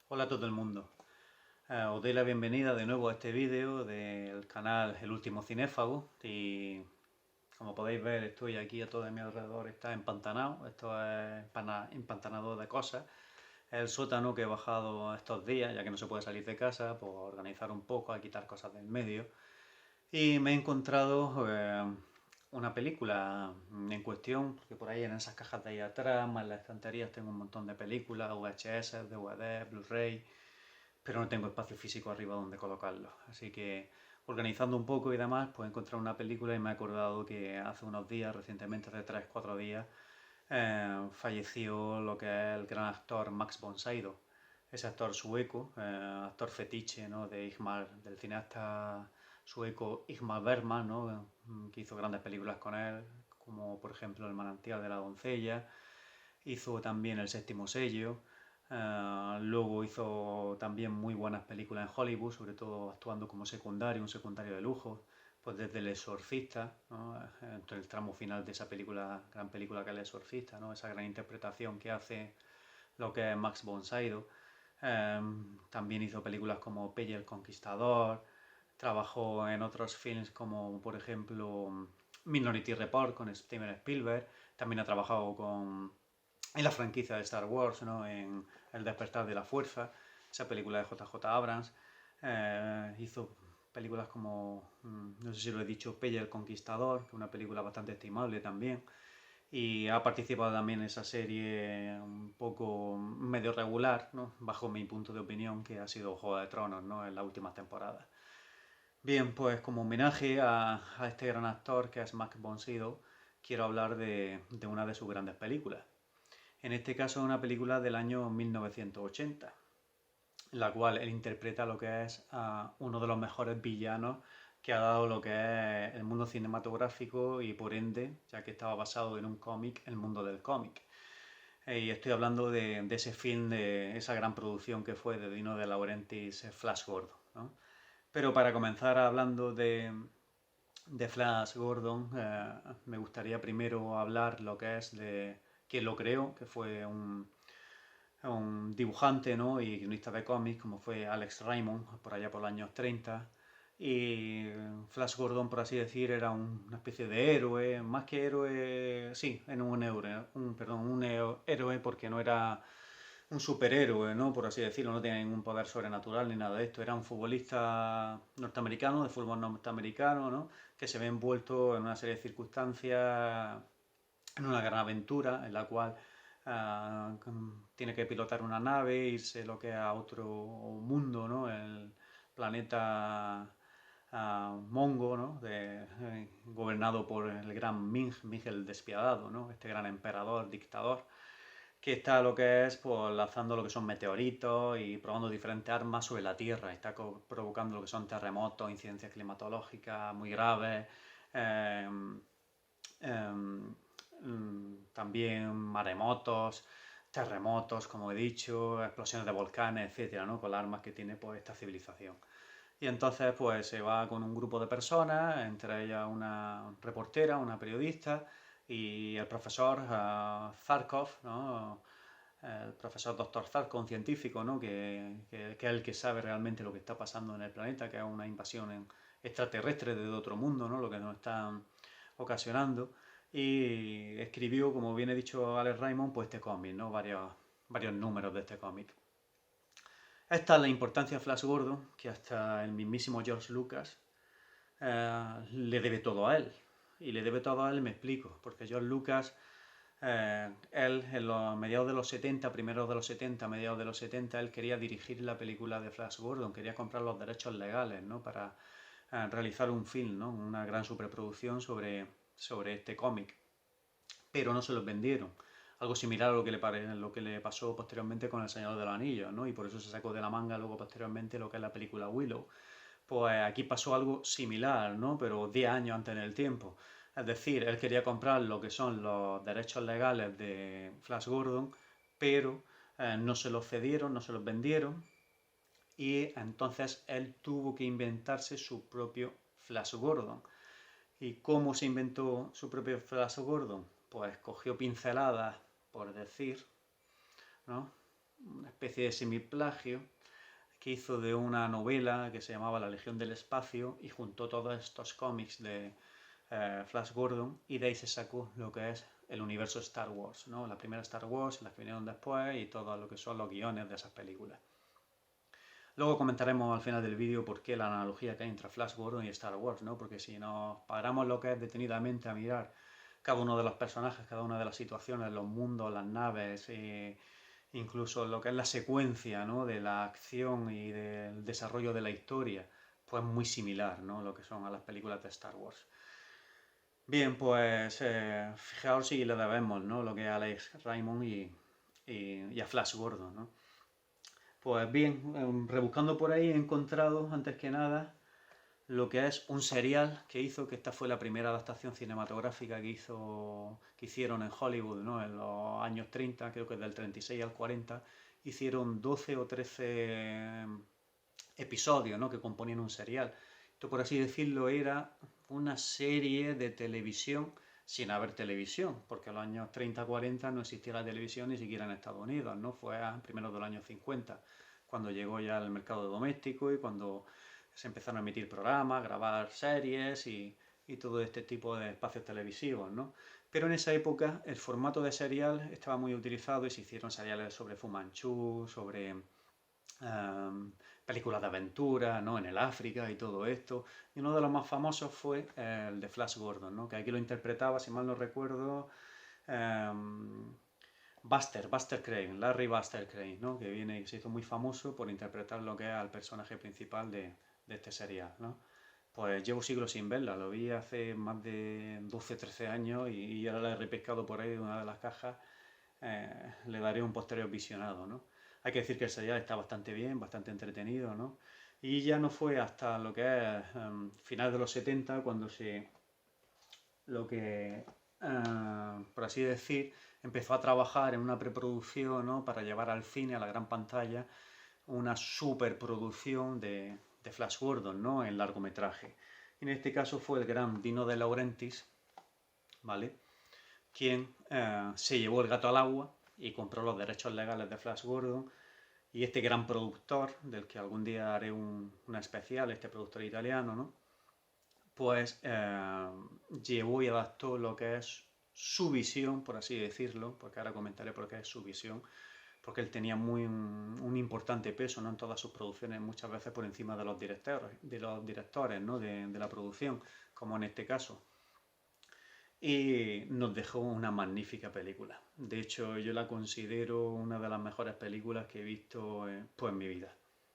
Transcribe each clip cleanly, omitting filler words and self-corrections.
Hola a todo el mundo. Os doy la bienvenida de nuevo a este vídeo del canal El Último Cinéfago y como podéis ver estoy aquí a todo mi alrededor, está empantanado, esto es empantanado de cosas. Es el sótano que he bajado estos días, ya que no se puede salir de casa, pues organizar un poco, a quitar cosas del medio. Y me he encontrado una película en cuestión, porque por ahí en esas cajas de ahí atrás, más en las estanterías tengo un montón de películas, VHS, DVD, Blu-ray, pero no tengo espacio físico arriba donde colocarlo. Así que organizando un poco y demás, pues he encontrado una película y me he acordado que hace unos días, recientemente, hace 3 4 días, falleció lo que es el gran actor Max von Sydow. Ese actor sueco, actor fetiche, ¿no? Del cineasta sueco Ingmar Bergman, ¿no? Que hizo grandes películas con él, como por ejemplo El manantial de la doncella. Hizo también El séptimo sello. Luego hizo también muy buenas películas en Hollywood, sobre todo actuando como secundario, un secundario de lujo. Pues desde El Exorcista, ¿no? Entre el tramo final de esa película, gran película que es El Exorcista, ¿no? Esa gran interpretación que hace lo que es Max von Sydow. También hizo películas como Pelle el Conquistador. Trabajó en otros films como, por ejemplo, Minority Report con Steven Spielberg. También ha trabajado en la franquicia de Star Wars, ¿no? En El despertar de la fuerza, esa película de JJ Abrams. Hizo películas como, no sé si lo he dicho, Pelle el Conquistador, que es una película bastante estimable también. Y ha participado también en esa serie un poco medio regular, ¿no? Bajo mi punto de opinión, que ha sido Juego de Tronos, ¿no? En las últimas temporadas. Bien, pues como homenaje a este gran actor que es Max von Sydow, quiero hablar de una de sus grandes películas. En este caso es una película del año 1980, en la cual él interpreta lo que es uno de los mejores villanos que ha dado lo que es el mundo cinematográfico y por ende, ya que estaba basado en un cómic, el mundo del cómic. Y estoy hablando de ese film, de esa gran producción que fue de Dino De Laurentiis, Flash Gordon, ¿no? Pero para comenzar hablando de Flash Gordon, me gustaría primero hablar lo que es de quien lo creó, que fue un dibujante, ¿no? Y guionista de cómics, como fue Alex Raymond, por allá por los años 30. Y Flash Gordon, por así decir, era una especie de héroe, más que héroe, sí, era un héroe, perdón, héroe porque no era un superhéroe, ¿no? Por así decirlo, no tenía ningún poder sobrenatural ni nada de esto. Era un futbolista norteamericano, de fútbol norteamericano, ¿no? Que se ve envuelto en una serie de circunstancias, en una gran aventura en la cual tiene que pilotar una nave, irse lo que a otro mundo, ¿no? El planeta Mongo, ¿no? Gobernado por el gran Ming el Despiadado, ¿no? Este gran emperador, dictador, que está lo que es pues, lanzando lo que son meteoritos y probando diferentes armas sobre la Tierra. Está provocando lo que son terremotos, incidencias climatológicas muy graves, eh, también maremotos, terremotos, como he dicho, explosiones de volcanes, etcétera, ¿no? Con las armas que tiene pues, esta civilización. Y entonces pues se va con un grupo de personas, entre ellas una reportera, una periodista y el profesor Zarkov, ¿no? El profesor doctor Zarkov, un científico, ¿no? Que es el que sabe realmente lo que está pasando en el planeta, que es una invasión extraterrestre de otro mundo, ¿no? Lo que nos están ocasionando. Y escribió, como bien he dicho Alex Raymond, pues este cómic, ¿no? Varios números de este cómic. Esta es la importancia de Flash Gordon, que hasta el mismísimo George Lucas le debe todo a él. Y le debe todo a él, me explico, porque George Lucas, él en los mediados de los 70, primeros de los 70, mediados de los 70, él quería dirigir la película de Flash Gordon, quería comprar los derechos legales, ¿no? Para realizar un film, ¿no? Una gran superproducción sobre este cómic, pero no se los vendieron. Algo similar a lo que le pasó posteriormente con El Señor de los Anillos, ¿no? Y por eso se sacó de la manga luego posteriormente lo que es la película Willow. Pues aquí pasó algo similar, ¿no? Pero 10 años antes en el tiempo. Es decir, él quería comprar lo que son los derechos legales de Flash Gordon, pero no se los cedieron, no se los vendieron, y entonces él tuvo que inventarse su propio Flash Gordon. ¿Y cómo se inventó su propio Flash Gordon? Pues cogió pinceladas, por decir, ¿no? especie de semiplagio que hizo de una novela que se llamaba La Legión del Espacio y juntó todos estos cómics de Flash Gordon, y de ahí se sacó lo que es el universo Star Wars, ¿no? La primera Star Wars, las que vinieron después y todo lo que son los guiones de esas películas. Luego comentaremos al final del vídeo por qué la analogía que hay entre Flash Gordon y Star Wars, ¿no? Porque si nos paramos lo que es detenidamente a mirar cada uno de los personajes, cada una de las situaciones, los mundos, las naves, incluso lo que es la secuencia, ¿no? De la acción y del desarrollo de la historia, pues muy similar, ¿no? Lo que son a las películas de Star Wars. Bien, pues fijaos si le debemos, ¿no? Lo que es a Alex Raymond y a Flash Gordon, ¿no? Pues bien, rebuscando por ahí he encontrado, antes que nada, lo que es un serial que hizo, que esta fue la primera adaptación cinematográfica que hicieron en Hollywood, ¿no? En los años 30, creo que del 36 al 40, hicieron 12 o 13 episodios, ¿no? Que componían un serial. Esto, por así decirlo, era una serie de televisión sin haber televisión, porque en los años 30-40 no existía la televisión ni siquiera en Estados Unidos, ¿no? Fue a primeros de los años 50, cuando llegó ya al mercado doméstico y cuando se empezaron a emitir programas, grabar series y todo este tipo de espacios televisivos, ¿no? Pero en esa época el formato de serial estaba muy utilizado y se hicieron seriales sobre Fu Manchu, sobre películas de aventura, ¿no? En el África y todo esto. Y uno de los más famosos fue el de Flash Gordon, ¿no? Que aquí lo interpretaba, si mal no recuerdo, Buster Crane, Larry Buster Crane, ¿no? Que viene y se hizo muy famoso por interpretar lo que es al personaje principal de este serial, ¿no? Pues llevo siglos sin verla, lo vi hace más de 12-13 años y ahora la he repescado por ahí de una de las cajas. Le daré un posterior visionado, ¿no? Hay que decir que el serial está bastante bien, bastante entretenido, ¿no? Y ya no fue hasta lo que es final de los 70 cuando lo que, por así decir, empezó a trabajar en una preproducción, ¿no? Para llevar al cine, a la gran pantalla, una superproducción de Flash Gordon, ¿no? En largometraje. En este caso fue el gran Dino De Laurentiis, ¿vale? Quien se llevó el gato al agua y compró los derechos legales de Flash Gordon. Y este gran productor, del que algún día haré una especial, este productor italiano, ¿no? Pues llevó y adaptó lo que es su visión, por así decirlo, porque ahora comentaré por qué es su visión, porque él tenía un importante peso, ¿no? En todas sus producciones, muchas veces por encima de los directores, ¿no? De la producción, como en este caso. Y nos dejó una magnífica película. De hecho, yo la considero una de las mejores películas que he visto pues, en mi vida,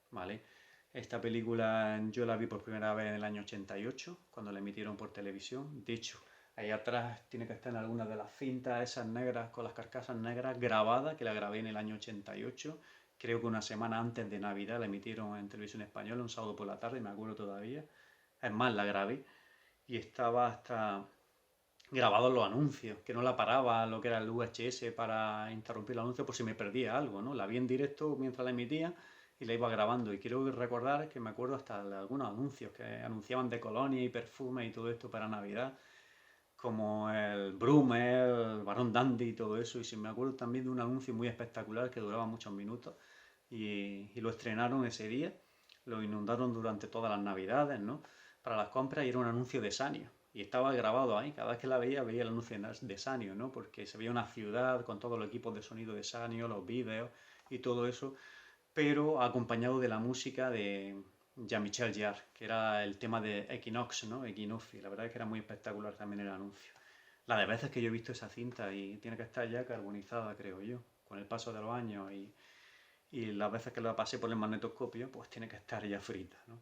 ¿vale? Esta película yo la vi por primera vez en el año 88, cuando la emitieron por televisión. De hecho, ahí atrás tiene que estar en alguna de las cintas esas negras, con las carcasas negras, grabada, que la grabé en el año 88. Creo que una semana antes de Navidad la emitieron en televisión española, un sábado por la tarde, me acuerdo todavía. Es más, la grabé y estaba hasta grabados los anuncios, que no la paraba lo que era el VHS para interrumpir el anuncio por si me perdía algo, ¿no? La vi en directo mientras la emitía y la iba grabando. Y quiero recordar que me acuerdo hasta de algunos anuncios que anunciaban de colonia y perfume y todo esto para Navidad, como el Brummel, el Barón Dandy y todo eso. Y sí me acuerdo también de un anuncio muy espectacular que duraba muchos minutos y lo estrenaron ese día, lo inundaron durante todas las Navidades, ¿no? Para las compras y era un anuncio de Sanio. Y estaba grabado ahí, cada vez que la veía, veía el anuncio de Sanio, ¿no? Porque se veía una ciudad con todos los equipos de sonido de Sanio, los vídeos y todo eso, pero acompañado de la música de Jean-Michel Jarre, que era el tema de Equinox, ¿no? Equinoccio. La verdad es que era muy espectacular también el anuncio. La de veces que yo he visto esa cinta y tiene que estar ya carbonizada, creo yo, con el paso de los años y las veces que la pasé por el magnetoscopio, pues tiene que estar ya frita, ¿no?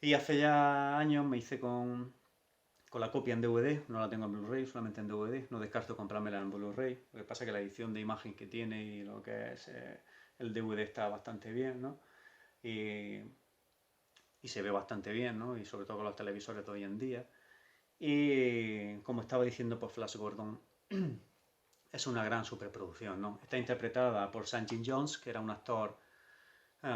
Y hace ya años me hice con la copia en DVD, no la tengo en Blu-ray, solamente en DVD, no descarto comprármela en Blu-ray, lo que pasa es que la edición de imagen que tiene y lo que es el DVD está bastante bien, ¿no? Y, y se ve bastante bien, ¿no? Y sobre todo con los televisores de hoy en día. Y como estaba diciendo, pues Flash Gordon es una gran superproducción, ¿no? Está interpretada por Sanjin Jones, que era un actor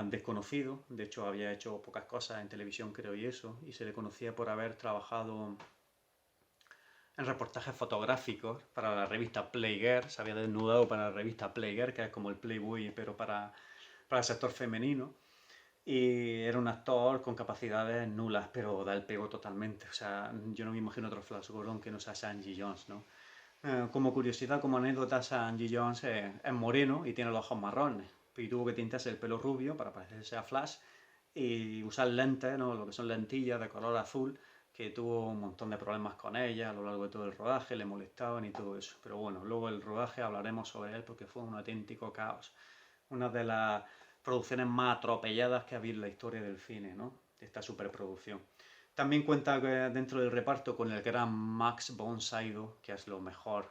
desconocido, de hecho había hecho pocas cosas en televisión, creo, y eso, y se le conocía por haber trabajado en reportajes fotográficos para la revista Playgirl, se había desnudado para la revista Playgirl, que es como el Playboy, pero para el sector femenino. Y era un actor con capacidades nulas, pero da el pego totalmente. O sea, yo no me imagino otro Flash Gordon que no sea Sanji Jones, ¿no? Como curiosidad, como anécdota, Sanji Jones es moreno y tiene los ojos marrones. Y tuvo que tintarse el pelo rubio para parecerse a Flash y usar lentes, ¿no? Lo que son lentillas de color azul, que tuvo un montón de problemas con ellas a lo largo de todo el rodaje, le molestaban y todo eso. Pero bueno, luego el rodaje hablaremos sobre él porque fue un auténtico caos. Una de las producciones más atropelladas que ha habido en la historia del cine, ¿no? De esta superproducción. También cuenta dentro del reparto con el gran Max von Sydow, que es lo mejor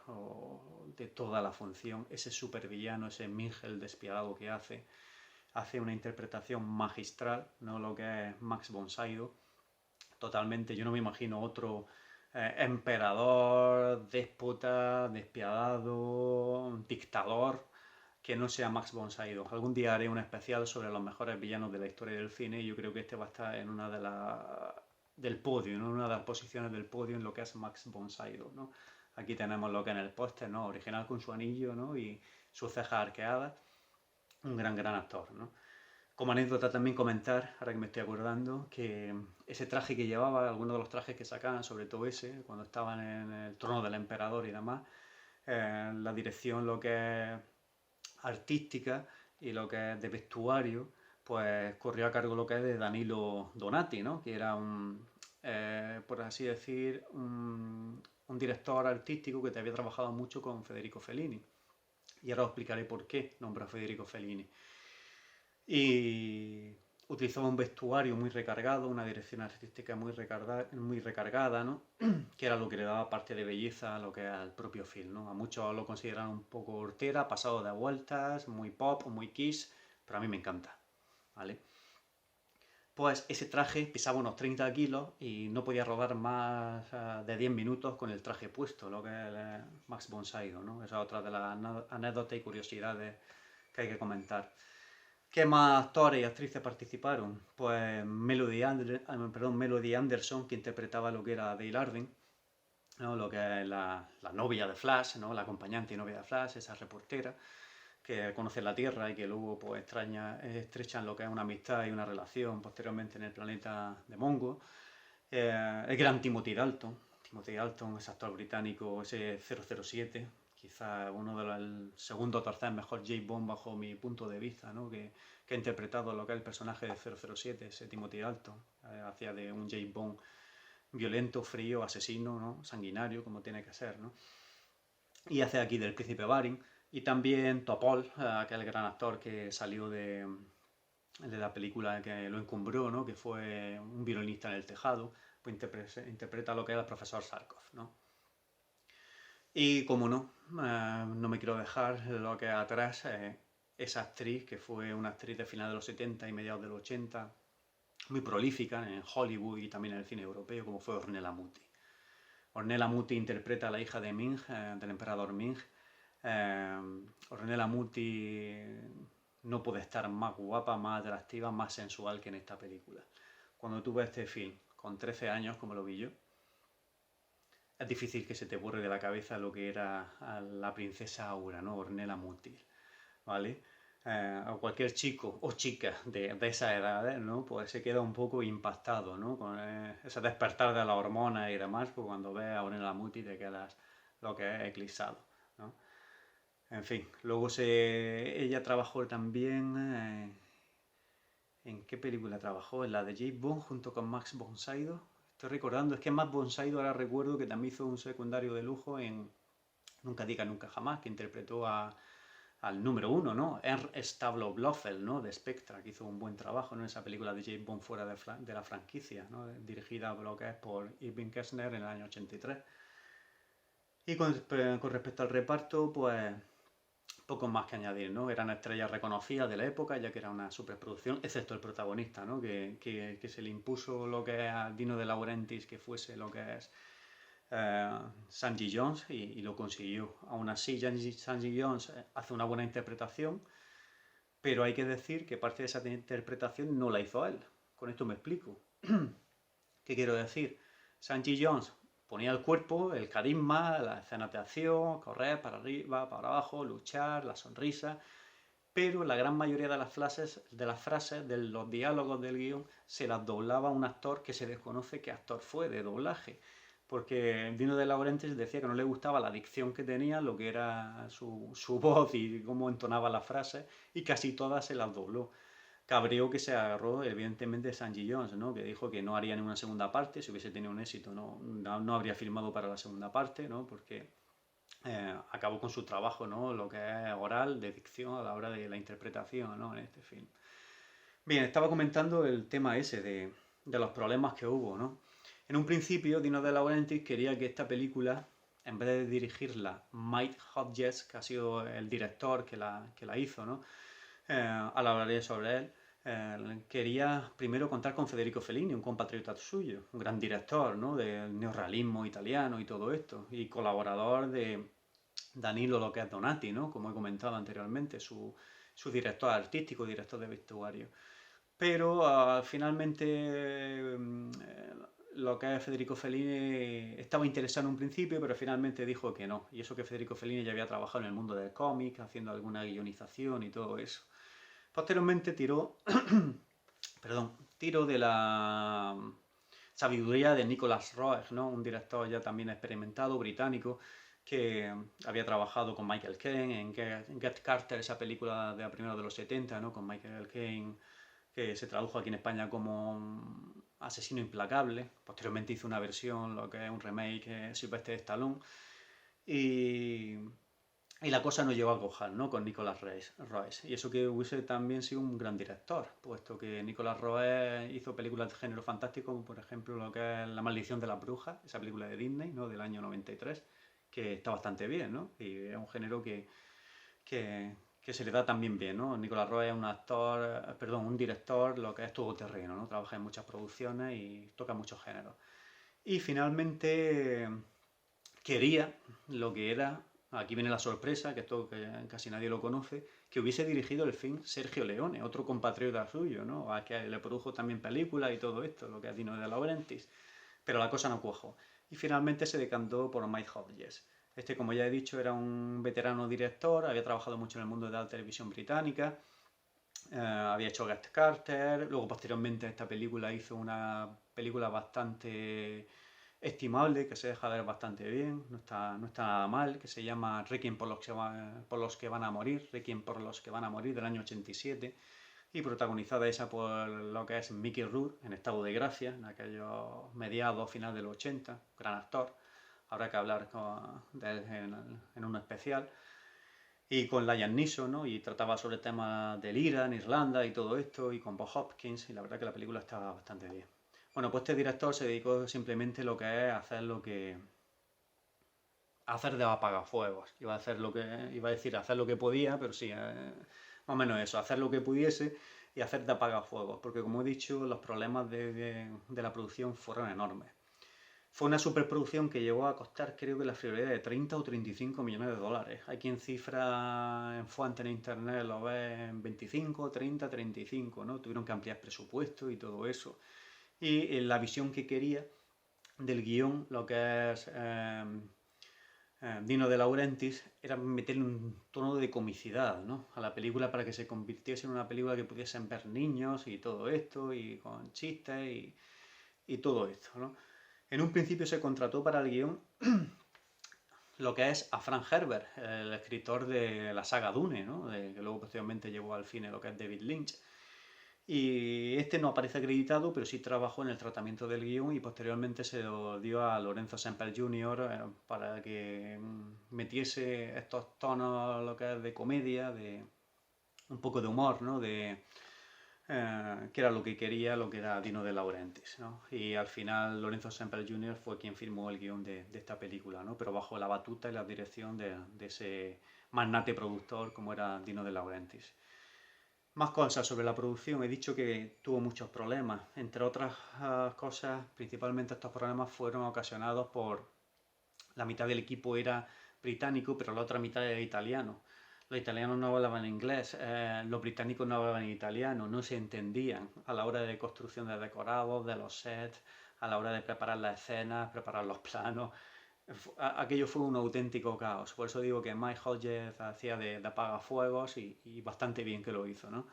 de toda la función. Ese supervillano, ese Mingel despiadado que hace una interpretación magistral, ¿no? Lo que es Max von Sydow. Totalmente, yo no me imagino otro emperador, déspota, despiadado, dictador, que no sea Max von Sydow. Algún día haré un especial sobre los mejores villanos de la historia del cine y yo creo que este va a estar en una de del podio, ¿no? En una de las posiciones del podio en lo que es Max von Sydow, ¿no? Aquí tenemos lo que en el póster, ¿no? Original con su anillo, ¿no? Y sus cejas arqueadas. Un gran actor, ¿no? Como anécdota también comentar, ahora que me estoy acordando, que ese traje que llevaba, algunos de los trajes que sacaban, sobre todo ese, cuando estaban en el trono del emperador y demás, la dirección, lo que es artística y lo que es de vestuario, pues corrió a cargo lo que es de Danilo Donati, ¿no? Que era por así decir, un director artístico que te había trabajado mucho con Federico Fellini. Y ahora os explicaré por qué nombra a Federico Fellini. Y utilizaba un vestuario muy recargado, una dirección artística muy recargada, ¿no? Que era lo que le daba parte de belleza a lo que es al propio film, ¿no? A muchos lo consideran un poco hortera, pasado de vueltas, muy pop, muy kiss, pero a mí me encanta, ¿vale? Pues ese traje pesaba unos 30 kilos y no podía rodar más de 10 minutos con el traje puesto, lo que es Max von Sydow, ¿no? Esa es otra de las anécdotas y curiosidades que hay que comentar. ¿Qué más actores y actrices participaron? Pues Melody Anderson, que interpretaba lo que era Dale Arden, ¿no? Lo que es la novia de Flash, ¿no? La acompañante y novia de Flash, esa reportera que conoce la Tierra y que luego pues, estrechan lo que es una amistad y una relación posteriormente en el planeta de Mongo. El gran Timothy Dalton. Timothy Dalton, ese actor británico, ese 007, quizá uno de los, el segundo o tercer mejor James Bond bajo mi punto de vista, ¿no? Que ha interpretado lo que es el personaje de 007, ese Timothy Dalton. Hacía de un James Bond violento, frío, asesino, ¿no? Sanguinario, como tiene que ser, ¿no? Y hace aquí del príncipe Barin. Y también Topol, aquel gran actor que salió de la película que lo encumbró, ¿no? Que fue un violinista en el tejado, pues interpreta lo que era el profesor Sarkov, ¿no? Y como no, no me quiero dejar lo que atrás, esa actriz que fue una actriz de final de los 70 y mediados de los 80, muy prolífica en Hollywood y también en el cine europeo, como fue Ornella Muti. Ornella Muti interpreta a la hija de Ming, del emperador Ming. Ornella Muti no puede estar más guapa, más atractiva, más sensual que en esta película. Cuando tú ves este film con 13 años, como lo vi yo, es difícil que se te borre de la cabeza lo que era la princesa Aura, ¿no? Ornella Muti, ¿vale? A cualquier chico o chica de esa edad, ¿no? Pues se queda un poco impactado, ¿no? Con ese despertar de la hormona y demás, pues cuando ves a Ornella Muti te quedas lo que es eclipsado, ¿no? En fin, luego ella trabajó también, ¿en qué película trabajó? En la de James Bond junto con Max von Sydow. Estoy recordando, es que Max von Sydow ahora recuerdo que también hizo un secundario de lujo en Nunca diga nunca jamás, que interpretó al número uno, ¿no? Ernst Stavro Blofeld, ¿no? De Spectra, que hizo un buen trabajo, ¿no? En esa película de James Bond fuera de la franquicia, ¿no? Dirigida por lo que es por Irving Kershner en el año 83. Y con respecto al reparto, pues poco más que añadir, ¿no? Eran estrellas reconocidas de la época, ya que era una superproducción, excepto el protagonista, ¿no? Que se le impuso lo que es a Dino de Laurentiis, que fuese lo que es Sanji Jones, y lo consiguió. Aún así, Sanji Jones hace una buena interpretación, pero hay que decir que parte de esa interpretación no la hizo él. Con esto me explico. ¿Qué quiero decir? Sanji Jones Ponía el cuerpo, el carisma, las escenas de acción, correr para arriba, para abajo, luchar, la sonrisa, pero la gran mayoría de las frases, de los diálogos del guión, se las doblaba un actor que se desconoce qué actor fue de doblaje. Porque Dino de Laurentiis decía que no le gustaba la dicción que tenía, lo que era su voz y cómo entonaba las frases, y casi todas se las dobló. Cabreo que se agarró, evidentemente, de Sanji Jones, ¿no? Que dijo que no haría ninguna segunda parte, si hubiese tenido un éxito, no habría filmado para la segunda parte, ¿no? Porque acabó con su trabajo, ¿no? Lo que es oral, de dicción a la hora de la interpretación, ¿no? En este film. Bien, estaba comentando el tema ese de los problemas que hubo, ¿no? En un principio, Dino De Laurentiis quería que esta película, en vez de dirigirla Mike Hodges, que ha sido el director que la hizo, ¿no? Hablaré sobre él. Quería primero contar con Federico Fellini, un compatriota suyo, un gran director, ¿no? Del neorrealismo italiano y todo esto, y colaborador de Danilo Lo que es Donati, ¿no? Como he comentado anteriormente, su director artístico, director de vestuario. Pero finalmente lo que es Federico Fellini estaba interesado en un principio, pero finalmente dijo que no. Y eso que Federico Fellini ya había trabajado en el mundo del cómic, haciendo alguna guionización y todo eso. Posteriormente tiró de la sabiduría de Nicholas Roeg, ¿no? Un director ya también experimentado, británico, que había trabajado con Michael Caine en Get Carter, esa película de la primera de los 70, ¿no? Con Michael Caine, que se tradujo aquí en España como Asesino Implacable. Posteriormente hizo una versión, lo que es un remake, Sylvester Stallone. Y, y la cosa no llegó a cojar, ¿no? Con Nicolas Roeg. Y eso que hubiese también sido un gran director, puesto que Nicolas Roeg hizo películas de género fantástico, como por ejemplo lo que es La maldición de las brujas, esa película de Disney, ¿no? Del año 93, que está bastante bien, ¿no? Y es un género que se le da también bien, ¿no? Nicolas Roeg es un director, lo que es todoterreno, ¿no? Trabaja en muchas producciones y toca muchos géneros. Y finalmente quería lo que era, aquí viene la sorpresa, que esto que casi nadie lo conoce, que hubiese dirigido el film Sergio Leone, otro compatriota suyo, ¿no? A que le produjo también películas y todo esto, lo que es Dino de Laurentiis, pero la cosa no cuajó. Y finalmente se decantó por Mike Hodges. Este, como ya he dicho, era un veterano director, había trabajado mucho en el mundo de la televisión británica, había hecho Get Carter, luego posteriormente esta película hizo una película bastante estimable, que se deja ver bastante bien, no está nada mal, que se llama Requiem por los que van a morir, Requiem por los que van a morir, del año 87, y protagonizada esa por lo que es Mickey Rourke, en estado de gracia, en aquellos mediados, final de los 80, gran actor, habrá que hablar de él en un especial, y con Liam Neeson, ¿no? Y trataba sobre temas del IRA en Irlanda y todo esto, y con Bob Hopkins, y la verdad que la película estaba bastante bien. Bueno, pues este director se dedicó simplemente lo que es hacer de apagafuegos. Iba a decir hacer lo que podía, pero sí, más o menos eso, hacer lo que pudiese y hacer de apagafuegos, porque como he dicho, los problemas de la producción fueron enormes. Fue una superproducción que llegó a costar, creo que la friolera de 30 o 35 millones de dólares. Hay quien cifra en fuentes en internet, lo ve en 25, 30, 35, ¿no? Tuvieron que ampliar presupuesto y todo eso. Y la visión que quería del guión, lo que es Dino de Laurentiis, era meterle un tono de comicidad, ¿no? A la película, para que se convirtiese en una película que pudiesen ver niños y todo esto, y con chistes y todo esto, ¿no? En un principio se contrató para el guión lo que es a Frank Herbert, el escritor de la saga Dune, ¿no? Que luego posteriormente llevó al cine lo que es David Lynch. Y este no aparece acreditado, pero sí trabajó en el tratamiento del guión, y posteriormente se lo dio a Lorenzo Semper Jr. Para que metiese estos tonos, lo que es de comedia, de un poco de humor, ¿no? Que era lo que quería, lo que era Dino De Laurentiis, ¿no? Y al final Lorenzo Semper Jr. fue quien firmó el guión de esta película, ¿no? Pero bajo la batuta y la dirección de ese magnate productor como era Dino De Laurentiis. Más cosas sobre la producción. He dicho que tuvo muchos problemas. Entre otras cosas, principalmente estos problemas fueron ocasionados por la mitad del equipo era británico, pero la otra mitad era italiano. Los italianos no hablaban inglés, los británicos no hablaban italiano, no se entendían a la hora de construcción de decorados, de los sets, a la hora de preparar las escenas, preparar los planos. Aquello fue un auténtico caos. Por eso digo que Mike Hodges hacía de apagafuegos y bastante bien que lo hizo, ¿no?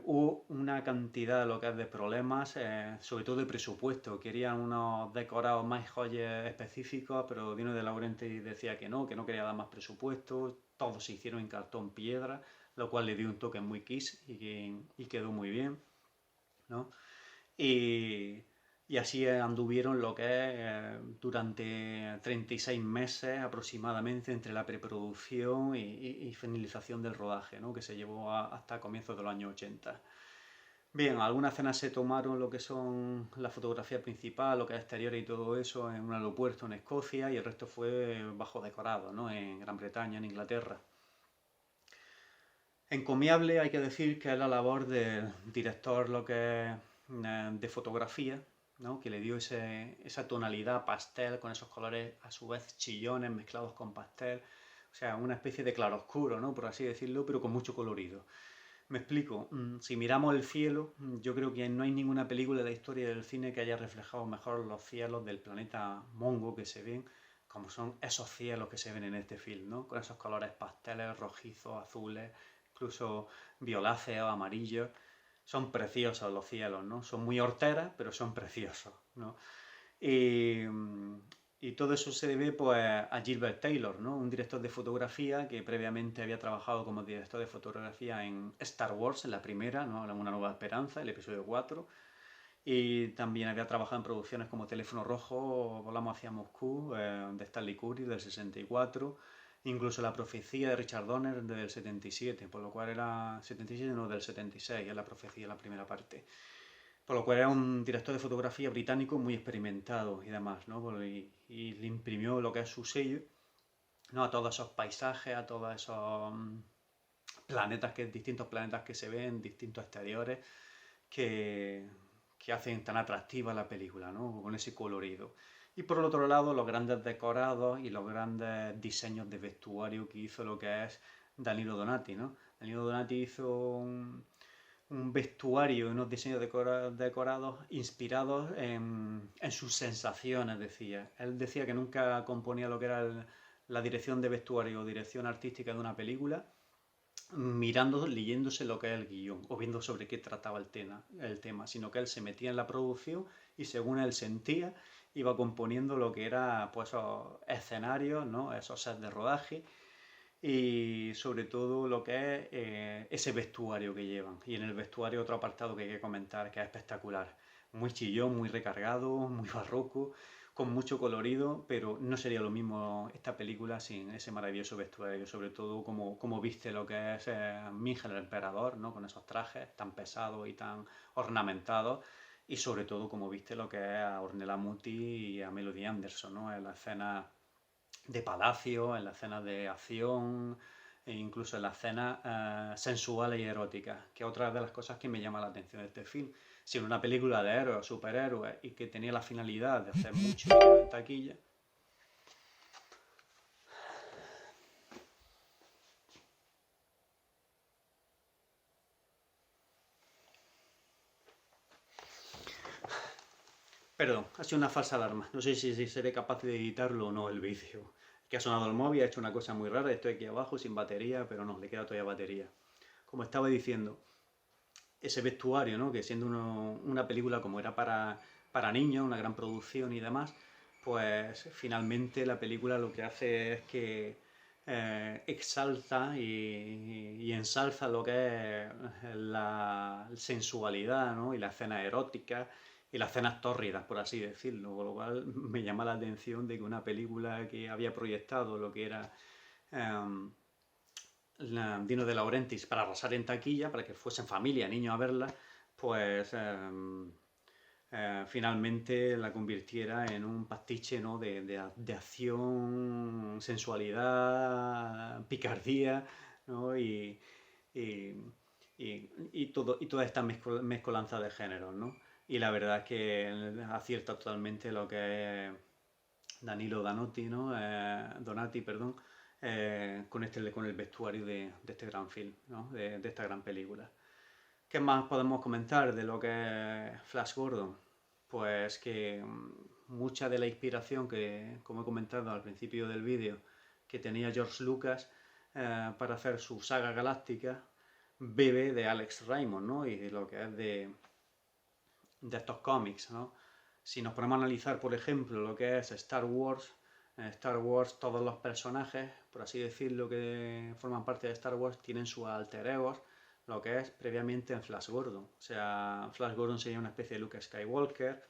Hubo una cantidad de lo que es de problemas, sobre todo de presupuesto. Querían unos decorados más joyas específicos, pero Dino de Laurenti decía que no quería dar más presupuesto. Todos se hicieron en cartón piedra, lo cual le dio un toque muy Kiss y quedó muy bien, ¿no? Y, y así anduvieron lo que es durante 36 meses aproximadamente entre la preproducción y finalización del rodaje, ¿no? Que se llevó hasta comienzos de los años 80. Bien, algunas escenas se tomaron lo que son la fotografía principal, lo que es exterior y todo eso en un aeropuerto en Escocia y el resto fue bajo decorado, ¿no? En Gran Bretaña, en Inglaterra. Encomiable, hay que decir que es la labor del director lo que es de fotografía, ¿no? Que le dio esa tonalidad pastel con esos colores a su vez chillones mezclados con pastel, o sea, una especie de claroscuro, ¿no? Por así decirlo, pero con mucho colorido. Me explico, si miramos el cielo, yo creo que no hay ninguna película de la historia del cine que haya reflejado mejor los cielos del planeta Mongo que se ven, como son esos cielos que se ven en este film, ¿no? Con esos colores pasteles, rojizos, azules, incluso violáceos, amarillos. Son preciosos los cielos, ¿no? Son muy horteras, pero son preciosos, ¿no? Y, y todo eso se debe pues, a Gilbert Taylor, ¿no? Un director de fotografía que previamente había trabajado como director de fotografía en Star Wars, en la primera, ¿no? Una nueva esperanza, el episodio 4. Y también había trabajado en producciones como Teléfono Rojo, Volamos hacia Moscú, de Stanley Kubrick, del 64. Incluso La Profecía de Richard Donner del 77, por lo cual era 77, no, del 76, es La Profecía, la primera parte. Por lo cual era un director de fotografía británico muy experimentado y demás, ¿no? Y le imprimió lo que es su sello, ¿no? A todos esos paisajes, a todos esos distintos planetas que se ven, distintos exteriores, que, que hacen tan atractiva la película, ¿no? Con ese colorido. Y por el otro lado, los grandes decorados y los grandes diseños de vestuario que hizo lo que es Danilo Donati, ¿no? Danilo Donati hizo un vestuario y unos diseños decorados inspirados en sus sensaciones, decía. Él decía que nunca componía lo que era la dirección de vestuario o dirección artística de una película, mirando, leyéndose lo que es el guión o viendo sobre qué trataba el tema, sino que él se metía en la producción y según él sentía, iba componiendo lo que era pues esos escenarios, ¿no? Esos sets de rodaje y sobre todo lo que es ese vestuario que llevan. Y en el vestuario otro apartado que hay que comentar que es espectacular. Muy chillón, muy recargado, muy barroco, con mucho colorido, pero no sería lo mismo esta película sin ese maravilloso vestuario, sobre todo como viste lo que es Mingen el Emperador, ¿no? Con esos trajes tan pesados y tan ornamentados, y sobre todo como viste lo que es a Ornella Muti y a Melody Anderson, ¿no? En la escena de palacio, en las escenas de acción e incluso en las escenas sensuales y eróticas, que es otra de las cosas que me llama la atención de este film. Si en una película de héroes o superhéroes y que tenía la finalidad de hacer mucho dinero en taquilla, perdón, ha sido una falsa alarma. No sé si seré capaz de editarlo o no el vídeo. Que ha sonado el móvil, ha hecho una cosa muy rara. Estoy aquí abajo sin batería, pero no, le queda todavía batería. Como estaba diciendo, ese vestuario, ¿no? Que siendo una película como era para niños, una gran producción y demás, pues finalmente la película lo que hace es que exalta y ensalza lo que es la sensualidad, ¿no? Y la escena erótica y las escenas tórridas, por así decirlo, con lo cual me llama la atención de que una película que había proyectado lo que era Dino de Laurentiis para arrasar en taquilla, para que fuesen familia, niños a verla, pues finalmente la convirtiera en un pastiche, ¿no? de acción, sensualidad, picardía, ¿no? Y, y toda esta mezcolanza de géneros, ¿no? Y la verdad es que acierta totalmente lo que es Danilo Danotti, ¿no? Donati, perdón, con el vestuario de este gran film, ¿no? De esta gran película. ¿Qué más podemos comentar de lo que es Flash Gordon? pues que mucha de la inspiración que, como he comentado al principio del vídeo, que tenía George Lucas para hacer su saga galáctica, bebe de Alex Raymond, ¿no? Y de lo que es de estos cómics, ¿no? Si nos ponemos a analizar, por ejemplo, lo que es Star Wars, en Star Wars todos los personajes, por así decirlo, que forman parte de Star Wars, tienen sus alter egos, lo que es previamente en Flash Gordon. O sea, Flash Gordon sería una especie de Luke Skywalker,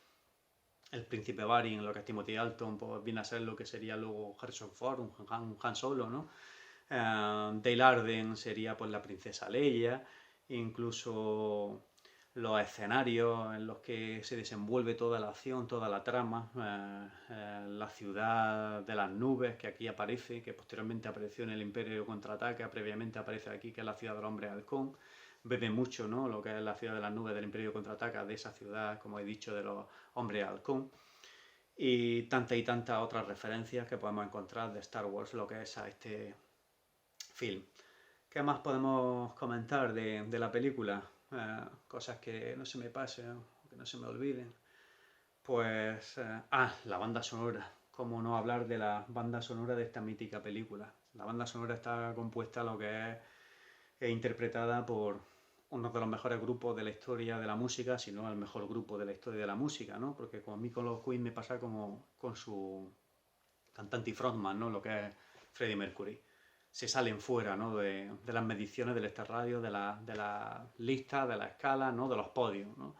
el príncipe Barry, en lo que es Timothy Dalton, pues viene a ser lo que sería luego Harrison Ford, un Han Solo, ¿no? Dale Arden sería pues la princesa Leia, incluso los escenarios en los que se desenvuelve toda la acción, toda la trama, la ciudad de las nubes que aquí aparece, que posteriormente apareció en el Imperio Contraataca, previamente aparece aquí, que es la ciudad del hombre halcón, bebe mucho, ¿no? Lo que es la ciudad de las nubes del Imperio Contraataca, de esa ciudad, como he dicho, de los hombres halcón, y tantas otras referencias que podemos encontrar de Star Wars, lo que es a este film. ¿Qué más podemos comentar de la película? Cosas que no se me pasen, que no se me olviden. Pues, la banda sonora. ¿Cómo no hablar de la banda sonora de esta mítica película? La banda sonora está compuesta, lo que es interpretada por uno de los mejores grupos de la historia de la música, si no el mejor grupo de la historia de la música, ¿no? Porque con mí con los Queen me pasa como con su cantante y frontman, ¿no? Lo que es Freddie Mercury. Se salen fuera, ¿no? de las mediciones del Star Radio, de la lista, de la escala, ¿no? De los podios, ¿no?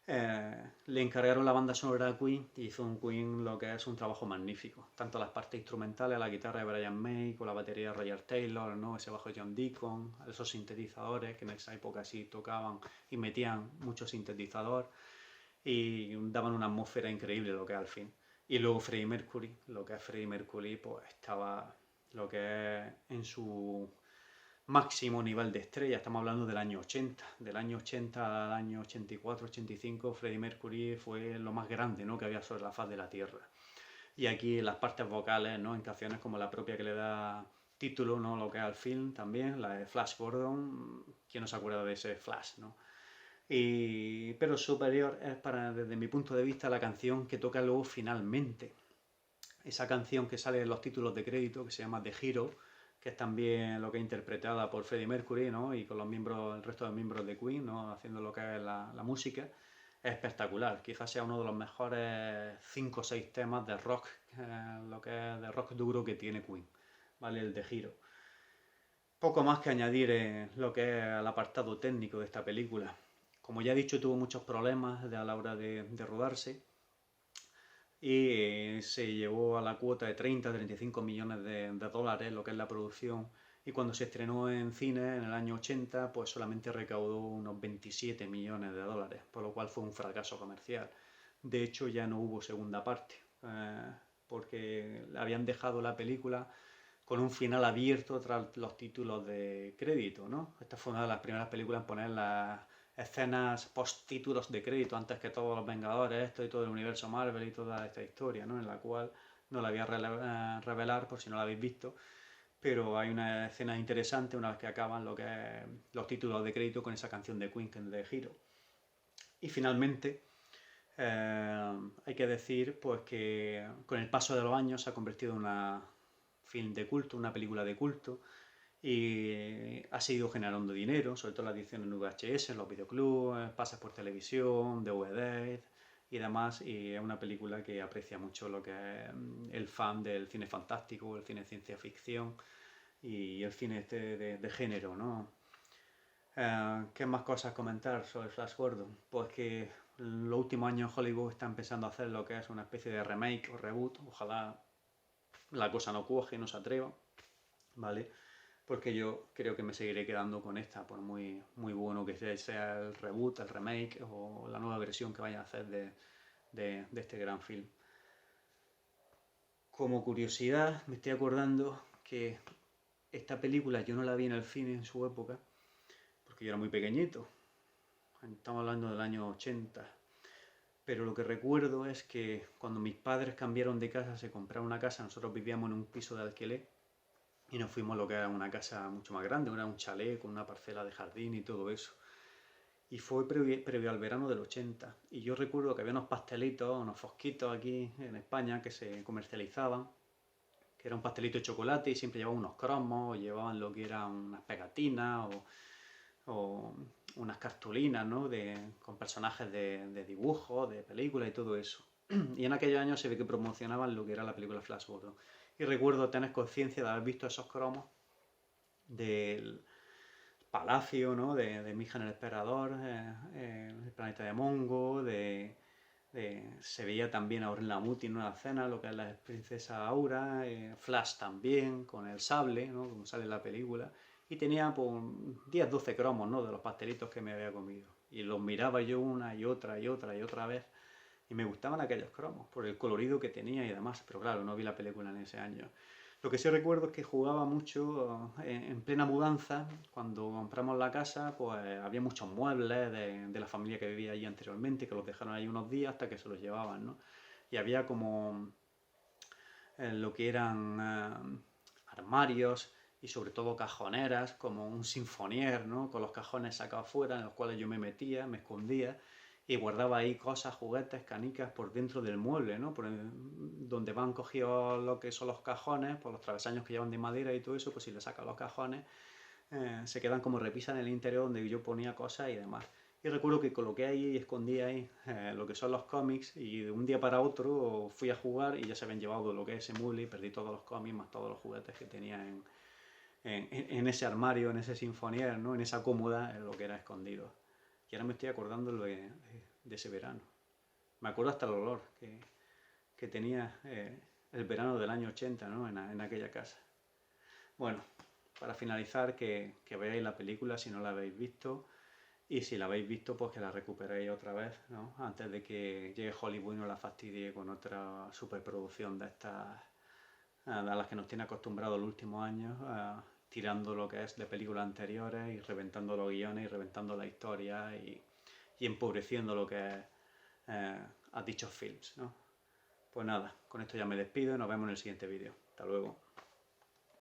Le encargaron la banda sonora a Queen y hizo un Queen lo que es un trabajo magnífico. Tanto las partes instrumentales, la guitarra de Brian May, con la batería de Roger Taylor, ¿no? Ese bajo John Deacon, esos sintetizadores que en esa época sí tocaban y metían mucho sintetizador y daban una atmósfera increíble lo que es al fin. Y luego Freddie Mercury, lo que es Freddie Mercury, pues estaba lo que es en su máximo nivel de estrella. Estamos hablando del año 80. Del año 80 al año 84, 85, Freddie Mercury fue lo más grande, ¿no? Que había sobre la faz de la Tierra. Y aquí en las partes vocales, ¿no? En canciones como la propia que le da título, ¿no? Lo que es al film también, la de Flash Gordon. ¿Quién no se acuerda de ese Flash, ¿no? Pero superior es desde mi punto de vista, la canción que toca luego finalmente. Esa canción que sale en los títulos de crédito, que se llama The Hero, que es también lo que es interpretada por Freddie Mercury, ¿no? Y con los miembros, el resto de miembros de Queen, ¿no? Haciendo lo que es la música, es espectacular. Quizás sea uno de los mejores 5 o 6 temas de rock, lo que es de rock duro que tiene Queen, ¿vale? El de Hero. Poco más que añadir en lo que es el apartado técnico de esta película. Como ya he dicho, tuvo muchos problemas a la hora de rodarse y se llevó a la cuota de 30-35 millones de dólares, lo que es la producción. Y cuando se estrenó en cine en el año 80, pues solamente recaudó unos 27 millones de dólares, por lo cual fue un fracaso comercial. De hecho, ya no hubo segunda parte, porque habían dejado la película con un final abierto tras los títulos de crédito, ¿no? Esta fue una de las primeras películas en poner las escenas post títulos de crédito antes que todos los Vengadores, esto y todo el universo Marvel y toda esta historia, ¿no? En la cual no la voy a revelar por si no la habéis visto, pero hay una escena interesante una vez que acaban lo que es los títulos de crédito con esa canción de Queen de Hero. Y finalmente, hay que decir pues que con el paso de los años se ha convertido en una film de culto, una película de culto, y ha seguido generando dinero, sobre todo la edición en VHS, en los videoclubs, pases por televisión, DVD y demás, y es una película que aprecia mucho lo que es el fan del cine fantástico, el cine de ciencia ficción y el cine este de género, ¿no? ¿Qué más cosas comentar sobre Flash Gordon? Pues que en los últimos años Hollywood está empezando a hacer lo que es una especie de remake o reboot, ojalá la cosa no cuaje, no se atreva, ¿vale? Porque yo creo que me seguiré quedando con esta, por muy bueno que sea el reboot, el remake o la nueva versión que vayan a hacer de este gran film. Como curiosidad, me estoy acordando que esta película yo no la vi en el cine en su época, porque yo era muy pequeñito, estamos hablando del año 80, pero lo que recuerdo es que cuando mis padres cambiaron de casa, se compraron una casa, nosotros vivíamos en un piso de alquiler, y nos fuimos a lo que era una casa mucho más grande, era un chalet con una parcela de jardín y todo eso. y fue previo al verano del 80. Y yo recuerdo que había unos pastelitos, unos fosquitos aquí en España que se comercializaban, que era un pastelito de chocolate y siempre llevaban unos cromos, o llevaban lo que eran unas pegatinas o unas cartulinas, ¿no? Con personajes de dibujos, de películas y todo eso. Y en aquellos años se ve que promocionaban lo que era la película Flash Gordon. Y recuerdo tener conciencia de haber visto esos cromos del palacio, ¿no? De Mija el Emperador, el planeta de Mongo, se veía también a Ornella Muti en una escena, lo que es la princesa Aura, Flash también, con el sable, ¿no? Como sale en la película. Y tenía pues, 10, 12 cromos, ¿no? De los pastelitos que me había comido. Y los miraba yo una y otra y otra y otra vez. Y me gustaban aquellos cromos, por el colorido que tenía y demás. Pero claro, no vi la película en ese año. Lo que sí recuerdo es que jugaba mucho en plena mudanza, cuando compramos la casa, pues había muchos muebles de la familia que vivía allí anteriormente, que los dejaron ahí unos días hasta que se los llevaban, ¿no? Y había como lo que eran armarios y sobre todo cajoneras, como un sinfonier, ¿no? Con los cajones sacados fuera, en los cuales yo me metía, me escondía y guardaba ahí cosas, juguetes, canicas por dentro del mueble, ¿no? Donde van cogidos lo que son los cajones, por los travesaños que llevan de madera y todo eso, pues si le sacas los cajones, se quedan como repisas en el interior donde yo ponía cosas y demás. Y recuerdo que coloqué ahí y escondí ahí lo que son los cómics y de un día para otro fui a jugar y ya se habían llevado lo que es ese mueble y perdí todos los cómics más todos los juguetes que tenía en ese armario, en ese sinfonier, ¿no? En esa cómoda, en lo que era escondido. Y ahora me estoy acordando de ese verano. Me acuerdo hasta el olor que tenía el verano del año 80, ¿no? En aquella casa. Bueno, para finalizar, que veáis la película si no la habéis visto. Y si la habéis visto, pues que la recuperéis otra vez, ¿no? Antes de que llegue Hollywood y no la fastidie con otra superproducción de estas a las que nos tiene acostumbrados los últimos años, tirando lo que es de películas anteriores y reventando los guiones y reventando la historia y empobreciendo lo que es a dichos films, ¿no? Pues nada, con esto ya me despido y nos vemos en el siguiente vídeo. Hasta luego.